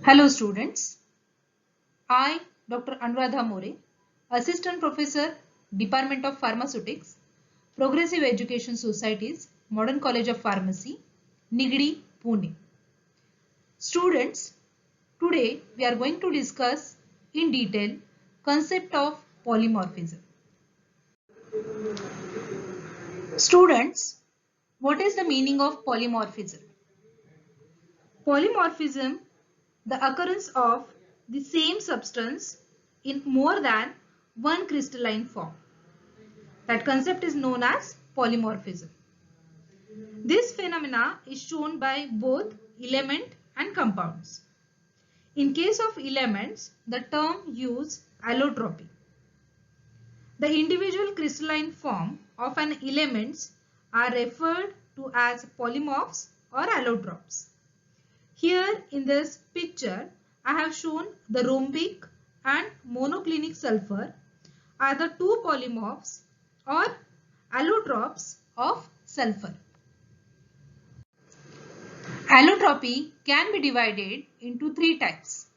Hello students, I Dr. Anuradha More, Assistant Professor, Department of Pharmaceutics, Progressive Education Societies, Modern College of Pharmacy, Nigdi, Pune. Students, today we are going to discuss in detail concept of polymorphism. Students, what is the meaning of polymorphism? Polymorphism, the occurrence of the same substance in more than one crystalline form. That concept is known as polymorphism. This phenomena is shown by both element and compounds. In case of elements, the term used allotropy. The individual crystalline form of an element are referred to as polymorphs or allotropes. Here in this picture, I have shown the rhombic and monoclinic sulfur are the two polymorphs or allotropes of sulfur. Allotropy can be divided into three types: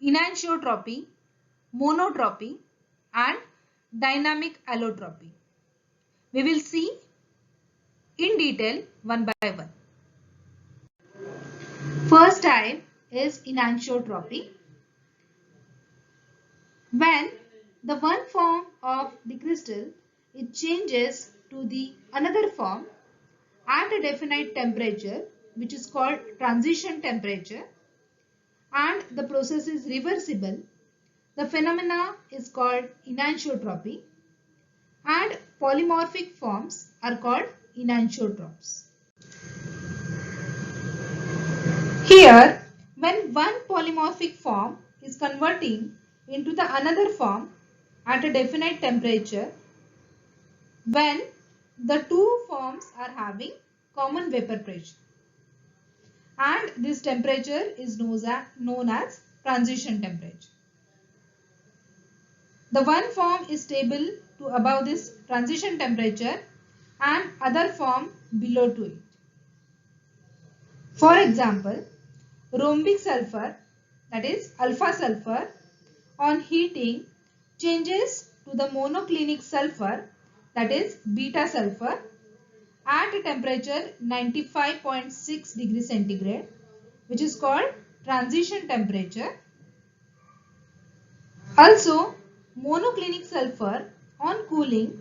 enantiotropy, monotropy, and dynamic allotropy. We will see in detail one by one. First type is enantiotropy. When the one form of the crystal it changes to the another form at a definite temperature, which is called transition temperature, and the process is reversible, the phenomena is called enantiotropy, and polymorphic forms are called enantiotropes. Here, when one polymorphic form is converting into the another form at a definite temperature, when the two forms are having common vapor pressure, and this temperature is known as transition temperature. The one form is stable to above this transition temperature and other form below to it. For example, rhombic sulfur, that is alpha sulfur, on heating changes to the monoclinic sulfur, that is beta sulfur, at a temperature 95.6 degrees centigrade, which is called transition temperature. Also, monoclinic sulfur on cooling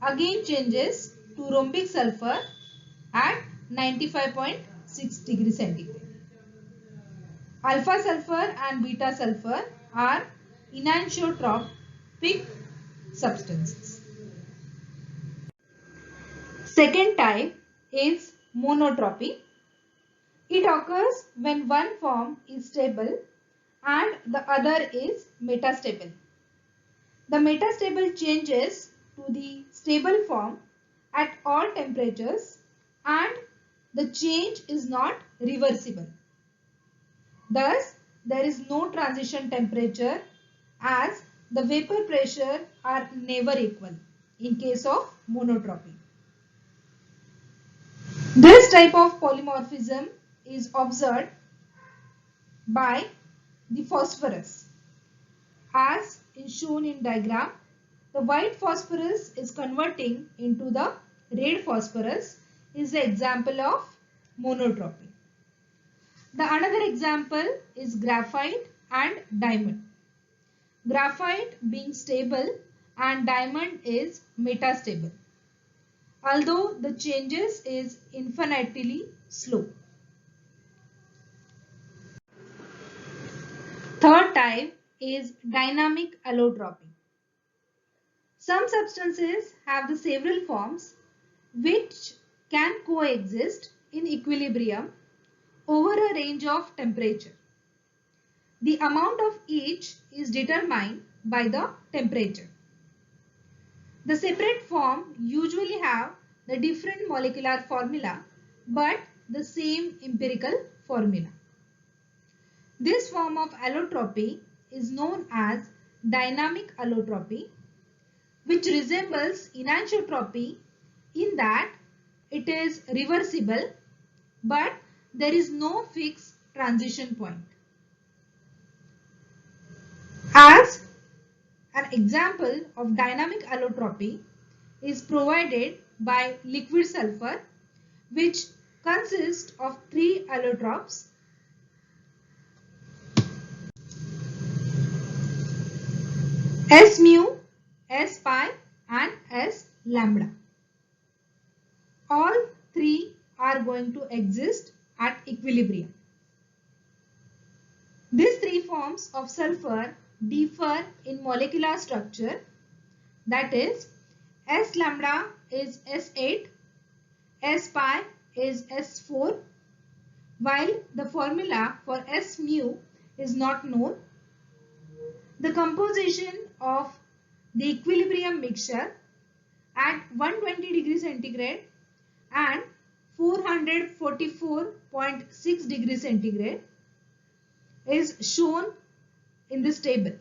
again changes to rhombic sulfur at 95.6 degrees centigrade. Alpha sulfur and beta sulfur are enantiotropic substances. Second type is monotropy. It occurs when one form is stable and the other is metastable. The metastable changes to the stable form at all temperatures and the change is not reversible. Thus, there is no transition temperature as the vapor pressure are never equal in case of monotropy. This type of polymorphism is observed by the phosphorus. As is shown in diagram, the white phosphorus is converting into the red phosphorus is the example of monotropy. The another example is graphite and diamond. Graphite being stable and diamond is metastable, although the changes is infinitely slow. Third type is dynamic allotropy. Some substances have the several forms which can coexist in equilibrium over a range of temperature. The amount of each is determined by the temperature. The separate form usually have the different molecular formula but the same empirical formula. This form of allotropy is known as dynamic allotropy, which resembles enantiotropy in that it is reversible but there is no fixed transition point. As an example of dynamic allotropy is provided by liquid sulfur, which consists of three allotropes: S mu, S pi and S lambda. All three are going to exist at equilibrium. These three forms of sulfur differ in molecular structure, that is, S lambda is S8, S pi is S4, while the formula for S mu is not known. The composition of the equilibrium mixture at 120 degrees centigrade and 444.6 degrees centigrade is shown in this table.